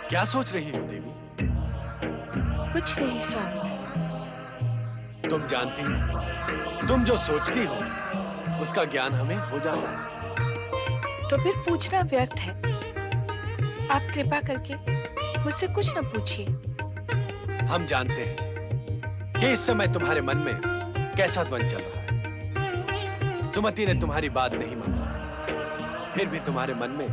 क्या सोच रही हो देवी? कुछ नहीं स्वामी। तुम जानती हो, तुम जो सोचती हो उसका ज्ञान हमें हो जाता है। तो फिर पूछना व्यर्थ है। आप कृपा करके मुझसे कुछ न पूछिए। हम जानते हैं कि इस समय तुम्हारे मन में कैसा द्वंद चल रहा है। सुमति ने तुम्हारी बात नहीं मानी, फिर भी तुम्हारे मन में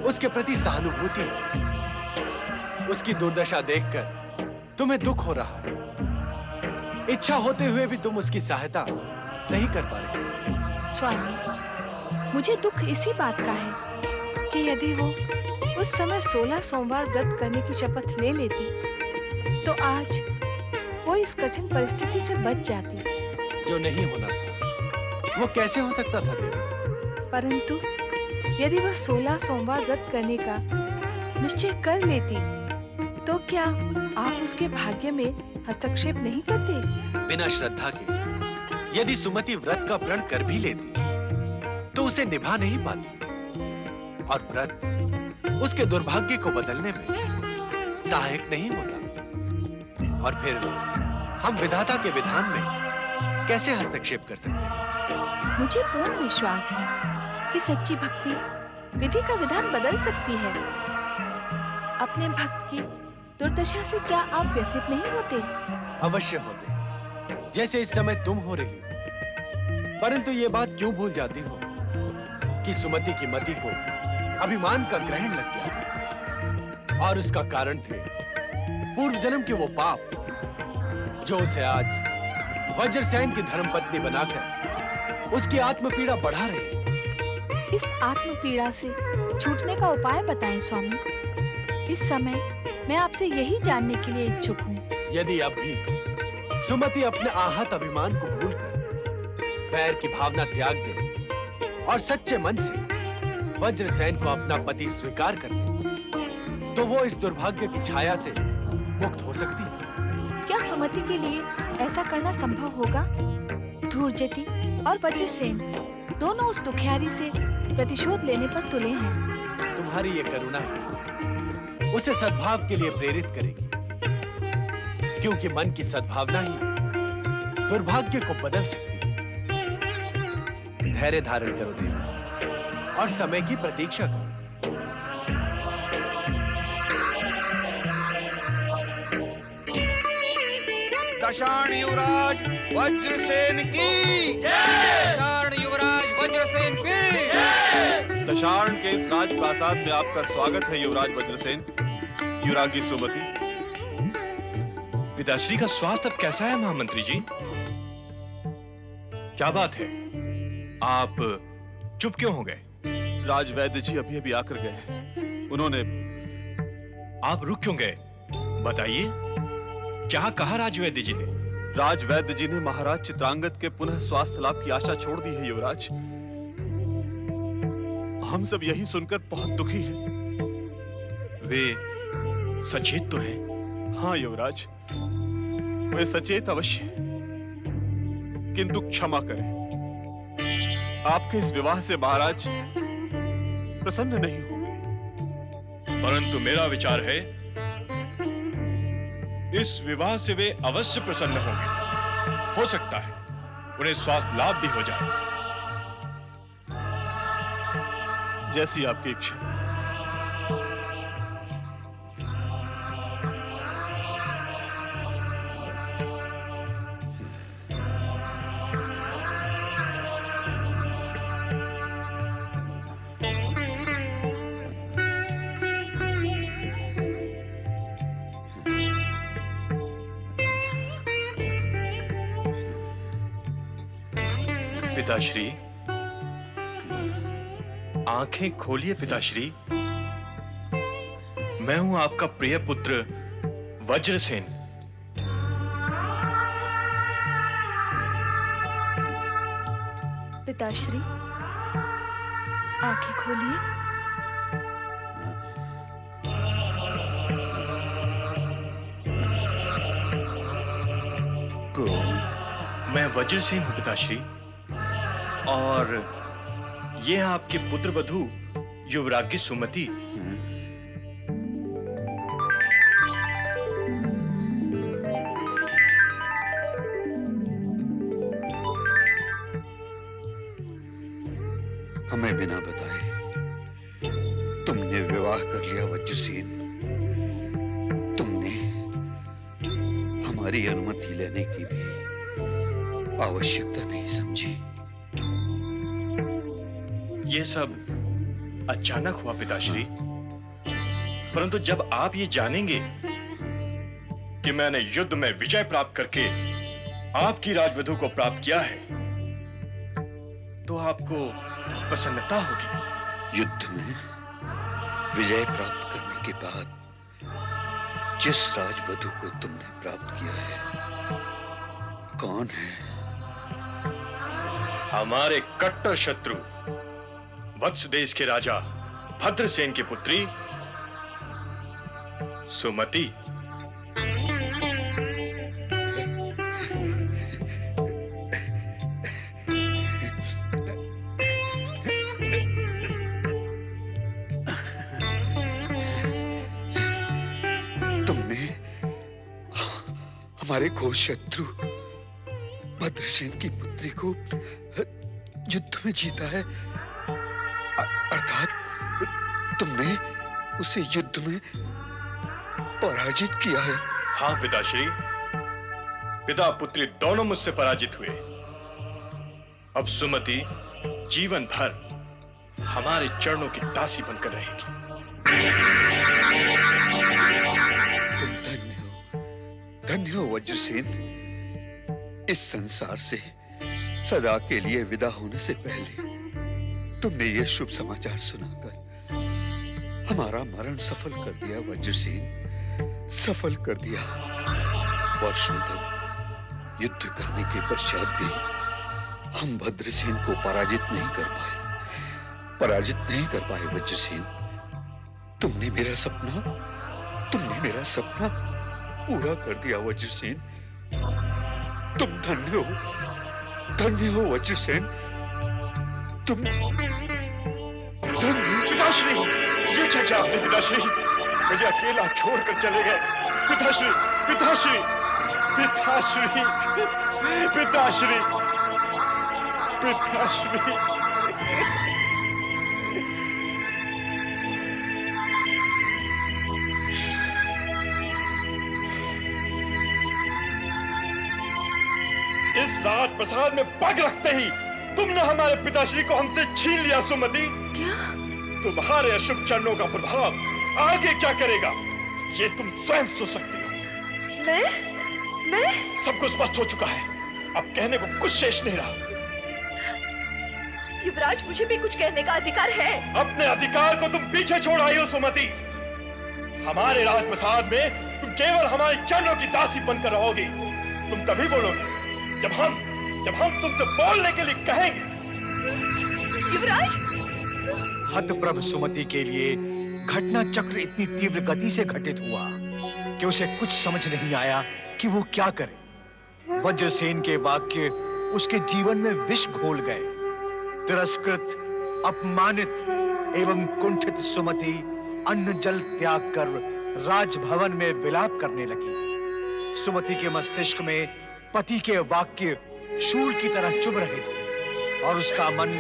उसके प्रति सहानुभूति है। उसकी दुर्दशा देखकर तुम्हें दुख हो रहा है। इच्छा होते हुए भी तुम उसकी सहायता नहीं कर पा रहे। स्वामी, मुझे दुख इसी बात का है कि यदि वो उस समय 16 सोमवार व्रत करने की शपथ ले लेती तो आज वो इस कठिन परिस्थिति से बच जाती। जो नहीं होना था वो कैसे हो सकता था देवी? परंतु यदि वह 16 सोमवार व्रत करने का निश्चय कर लेती तो क्या आप उसके भाग्य में हस्तक्षेप नहीं करते? बिना श्रद्धा के यदि सुमति व्रत का प्रण कर भी लेती तो उसे निभा नहीं पाती, और व्रत उसके दुर्भाग्य को बदलने में सहायक नहीं होता। और फिर हम विधाता के विधान में कैसे हस्तक्षेप कर सकते हैं? मुझे पूर्ण विश्वास है कि सच्ची भक्ति विधि का विधान बदल सकती है। अपने भक्त की दुर्दशा से क्या आप व्यथित नहीं होते? अवश्य होते, जैसे इस समय तुम हो रही हो। परंतु ये बात क्यों भूल जाती हो कि सुमति की मति को अभिमान का ग्रहण लग गया था, और उसका कारण थे पूर्व जन्म के वो पाप जो उसे आज वज्रसेन की धर्मपत्नी बनाकर उसकी आत्मपीड़ा बढ़ा रहे हैं। इस आत्मपीड़ा से छूटने का उपाय बताएं स्वामी। इस समय मैं आपसे यही जानने के लिए इच्छुक हूँ। यदि अब भी सुमति अपने आहत अभिमान को भूलकर पैर की भावना त्याग दे और सच्चे मन से वज्रसेन को अपना पति स्वीकार कर ले, तो वो इस दुर्भाग्य की छाया से मुक्त हो सकती है। क्या सुमति के लिए ऐसा करना संभव होगा? धूर्जटी और वज्रसेन दोनों उस दुखियारी से प्रतिशोध लेने पर तुले हैं। तुम्हारी ये करुणा उसे सद्भाव के लिए प्रेरित करेगी, क्योंकि मन की सद्भावना ही दुर्भाग्य को बदल सकती है। धैर्य धारण करो देवी और समय की प्रतीक्षा करो। दशाण युवराज वज्रसेन की जय! दशाण युवराज वज्रसेन की जय! दशाण के इस राजप्रासाद में आपका स्वागत है युवराज वज्रसेन, युवरागी सुमति। पिताश्री का स्वास्थ्य अब कैसा है महामंत्री जी? क्या बात है, आप चुप क्यों हो गए? राजवैद्य जी अभी अभी आकर गए। उन्होंने आप रुक क्यों गए? बताइए, क्या कहा राजवैद्य जी ने? राजवैद्य जी ने महाराज चित्रांगद के पुनः स्वास्थ्य लाभ की आशा छोड़ दी है युवराज। हम सब यही सुनकर बहुत दुखी हैं। वे सचेत तो हैं? हाँ युवराज, वे सचेत अवश्य हैं, किंतु क्षमा करें, आपके इस विवाह से महाराज प्रसन्न नहीं होंगे। परंतु मेरा विचार है इस विवाह से वे अवश्य प्रसन्न होंगे। हो सकता है उन्हें स्वास्थ्य लाभ भी हो जाए। जैसी आपकी इच्छा। पिताश्री, आंखें खोलिए पिताश्री। मैं हूं आपका प्रिय पुत्र वज्रसेन। पिताश्री, आंखें खोलिए। मैं वज्रसेन हूं पिताश्री, और ये है आपकी पुत्र वधू युवरागी सुमति। हमें बिना बताए तुमने विवाह कर लिया वज्रसेन। तुमने हमारी अनुमति लेने की भी आवश्यकता नहीं समझी। ये सब अचानक हुआ पिताश्री, परंतु जब आप ये जानेंगे कि मैंने युद्ध में विजय प्राप्त करके आपकी राजवधु को प्राप्त किया है, तो आपको प्रसन्नता होगी। युद्ध में विजय प्राप्त करने के बाद जिस राजवधु को तुमने प्राप्त किया है, कौन है? हमारे कट्टर शत्रु वत्स देश के राजा भद्रसेन की पुत्री सुमति। तुमने हमारे घोर शत्रु भद्रसेन की पुत्री को युद्ध में जीता है, अर्थात तुमने उसे युद्ध में पराजित किया है। हाँ पिताश्री, पिता पुत्री दोनों मुझसे पराजित हुए। अब सुमति जीवन भर हमारे चरणों की दासी बनकर रहेगी। तुम धन्य हो वज्रसेन। इस संसार से सदा के लिए विदा होने से पहले तुमने ये शुभ समाचार सुनाकर हमारा मरण सफल कर दिया वज्रसेन, सफल कर दिया। वर्षों तक युद्ध करने के पश्चात भी हम भद्रसेन को पराजित नहीं कर पाए वज्रसेन। तुमने मेरा सपना पूरा कर दिया वज्रसेन। तुम धन्य हो वज्रसेन। तुम पिताश्री, ये क्या किया आपने पिताश्री? मुझे अकेला छोड़कर चले गए पिताश्री, पिताश्री, पिताश्री, पिताश्री, पिताश्री। इस राजप्रसाद में पग रखते ही तुमने हमारे पिताश्री को हमसे छीन लिया सुमति। क्या? तुम्हारे अशुभ चरणों का प्रभाव आगे क्या करेगा, ये तुम स्वयं सोच सकती हो। मैं? सब कुछ स्पष्ट हो चुका है, अब कहने को कुछ शेष नहीं रहा। युवराज, मुझे भी कुछ कहने का अधिकार है। अपने अधिकार को तुम पीछे छोड़ आई हो सुमति। हमारे राजप्रसाद में तुम केवल हमारे चरणों की दासी बनकर रहोगी। तुम तभी बोलोगी जब हम तुमसे बोलने के लिए कहेंगे। युवराज! हतप्रभ सुमति के लिए घटना चक्र इतनी तीव्र गति से घटित हुआ कि उसे कुछ समझ नहीं आया कि वो क्या करे। वज्रसेन के वाक्य उसके जीवन में विष घोल गए। तिरस्कृत, अपमानित एवं कुंठित सुमति अन्न जल त्याग कर राजभवन में विलाप करने लगी। सुमति के मस्तिष्क में पति के वाक्य शूल की तरह चुभ रहे थे और उसका मन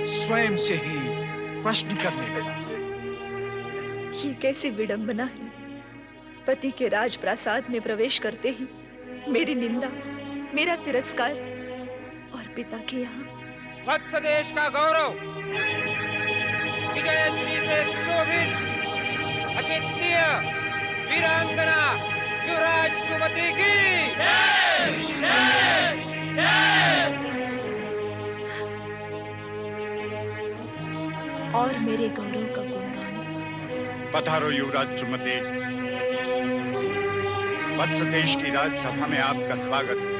स्वयं से ही प्रश्न करने लगा। ये कैसी विडंबना है। पति के राजप्रासाद में प्रवेश करते ही मेरी निंदा, मेरा तिरस्कार और पिता के यहाँ वत्स देश का गौरव, विजयश्री से सुशोभित अद्वितीय वीरांगना युवराज सुमति की और मेरे गौरव का गुणगान। पधारो युवराज सुमति। वत्स देश की राजसभा में आपका स्वागत है।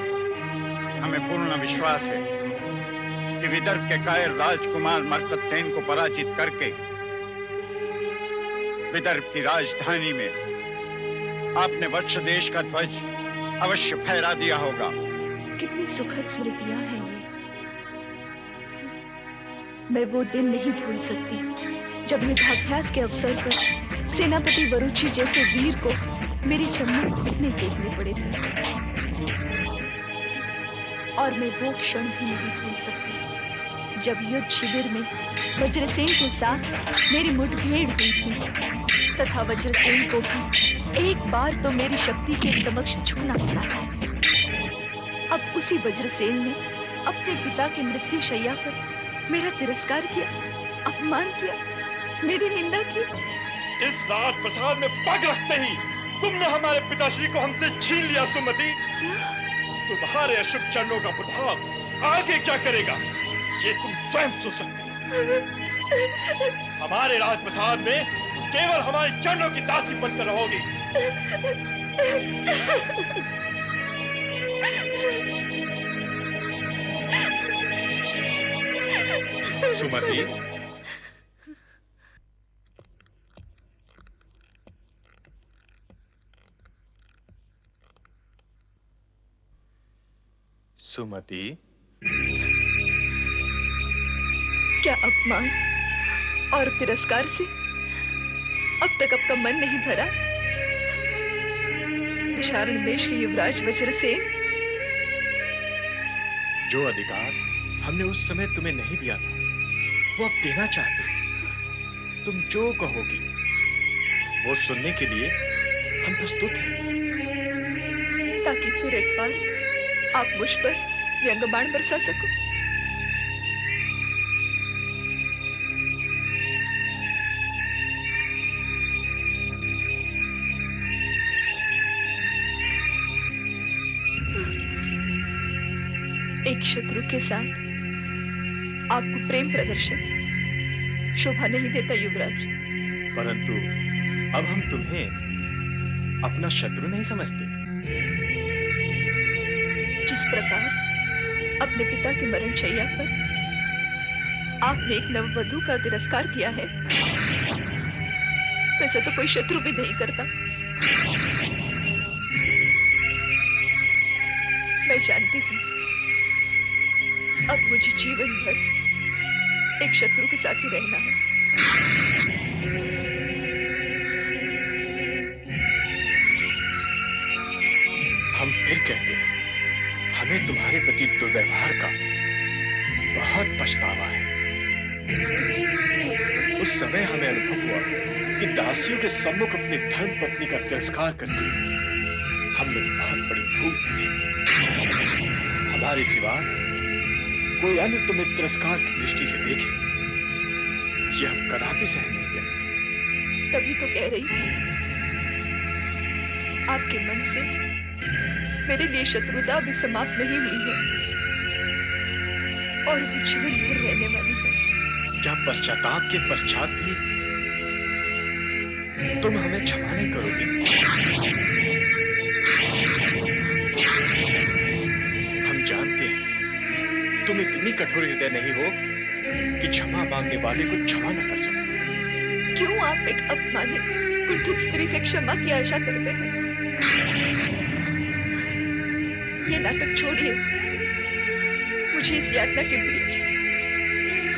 हमें पूर्ण विश्वास है कि विदर्भ के कायर राजकुमार मर्कतसेन को पराजित करके विदर्भ की राजधानी में आपने वत्स देश का ध्वज अवश्य फहरा दिया होगा। कितनी सुखद स्मृतियां हैं ये। मैं वो दिन नहीं भूल सकती जब युद्धाभ्यास के अवसर पर सेनापति वरुची जैसे वीर को मेरे सम्मुख घुटने टेकने पड़े थे, और मैं वो क्षण भी नहीं भूल सकती जब युद्ध शिविर में वज्रसेन के साथ मेरी मुठभेड़ हुई थी तथा वज्रसेन को भी एक बार तो मेरी शक्ति के समक्ष झुकना पड़ा था। अब उसी वज्रसेन ने अपने पिता की मृत्यु शैया पर मेरा तिरस्कार किया, अपमान किया, मेरी निंदा की। इस राजप्रसाद में पग रखते ही तुमने हमारे पिताश्री को हमसे छीन लिया सुमति। तुम्हारे अशुभ चरणों का प्रभाव आगे क्या करेगा ये तुम स्वयं सोच सकते हो। हमारे राजप्रसाद में केवल हमारे चरणों की दासी बनकर रहोगी। सुमति, सुमति, क्या अपमान और तिरस्कार से अब तक आपका मन नहीं भरा? दशारण देश के युवराज वज्रसेन, जो अधिकार हमने उस समय तुम्हें नहीं दिया था वो अब देना चाहते हैं। तुम जो कहोगी वो सुनने के लिए हम प्रस्तुत हैं। ताकि फिर एक बार आप मुझ पर व्यंग्यबाण बरसा सको। एक शत्रु के साथ आपको प्रेम प्रदर्शन शोभा नहीं देता युवराज। परंतु अब हम तुम्हें अपना शत्रु नहीं समझते। जिस प्रकार अपने पिता की मरण शैया पर आपने एक नववधू का तिरस्कार किया है, वैसे तो कोई शत्रु भी नहीं करता। मैं जानती हूँ अब मुझे जीवन भर एक शत्रु के साथ ही रहना है। हम फिर कहते हैं, हमें तुम्हारे प्रति दुर्व्यवहार का बहुत पछतावा है। उस समय हमें अनुभव हुआ कि दासियों के सम्मुख अपनी धर्म पत्नी का तिरस्कार करके हमने बहुत बड़ी भूल की है। हमारे सिवा कोई अन्य तुम्हें तिरस्कार की दृष्टि से देखे, यह हम कदापि सहन नहीं करेंगे। तभी तो कह रही हूं, आपके मन से मेरे लिए शत्रुता अभी समाप्त नहीं हुई है और वो जीवन भर रहने वाली है। क्या पश्चाताप के पश्चात भी तुम हमें क्षमा नहीं करोगी? हम जानते हैं तुम इतनी कठोर हृदय नहीं हो कि क्षमा मांगने वाले को क्षमा न कर सको। क्यों आप एक अपमानित कुंठित स्त्री से क्षमा की आशा करते हैं? ये नाटक छोड़िए, मुझे इस यातना के बीच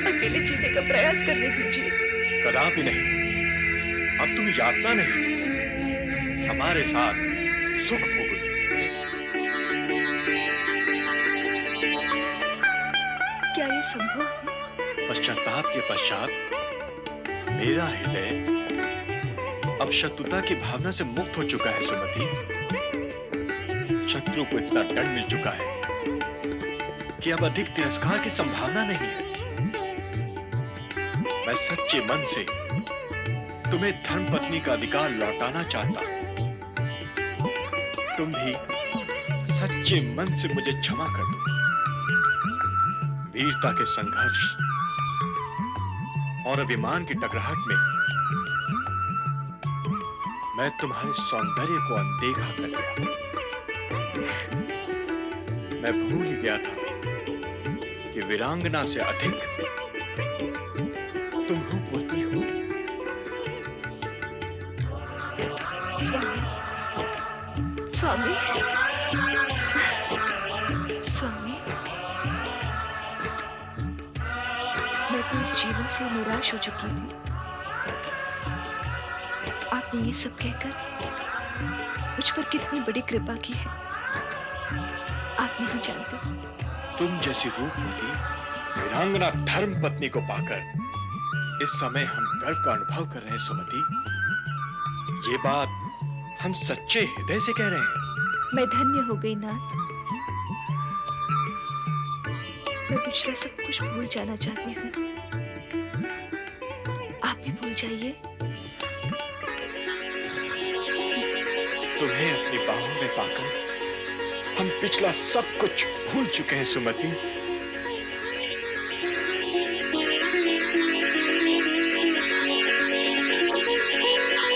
अकेले जीने का प्रयास करने दीजिए। कदापि नहीं। अब तुम यातना नहीं, हमारे साथ सुख भोगोगी। क्या ये संभव है? पश्चाताप के पश्चात मेरा हृदय अब शत्रुता की भावना से मुक्त हो चुका है सुमति। शत्रु को इतना दंड मिल चुका है कि अब अधिक तिरस्कार की संभावना नहीं है। मैं सच्चे मन से तुम्हें धर्मपत्नी का अधिकार लौटाना चाहता हूं। तुम भी सच्चे मन से मुझे क्षमा कर दो। वीरता के संघर्ष और अभिमान की टकराहट में मैं तुम्हारे सौंदर्य को अनदेखा कर दिया। मैं भूल ही गया था कि वीरांगना से अधिक तुम रूपवती हो। स्वामी, स्वामी, मैं तो इस जीवन से निराश हो चुकी थी। आपने ये सब कहकर मुझ पर कितनी बड़ी कृपा की है, आप नहीं जानते। तुम जैसी रूपवती वीरांगना धर्म पत्नी को पाकर इस समय हम गर्व का अनुभव कर रहे हैं सुमति। ये बात हम सच्चे हृदय से कह रहे हैं। मैं धन्य हो गई नाथ। मैं पिछला सब कुछ भूल जाना चाहती हूँ। आप भी भूल जाइए। तुम्हें अपनी बाहों में पाकर हम पिछला सब कुछ भूल चुके हैं सुमति।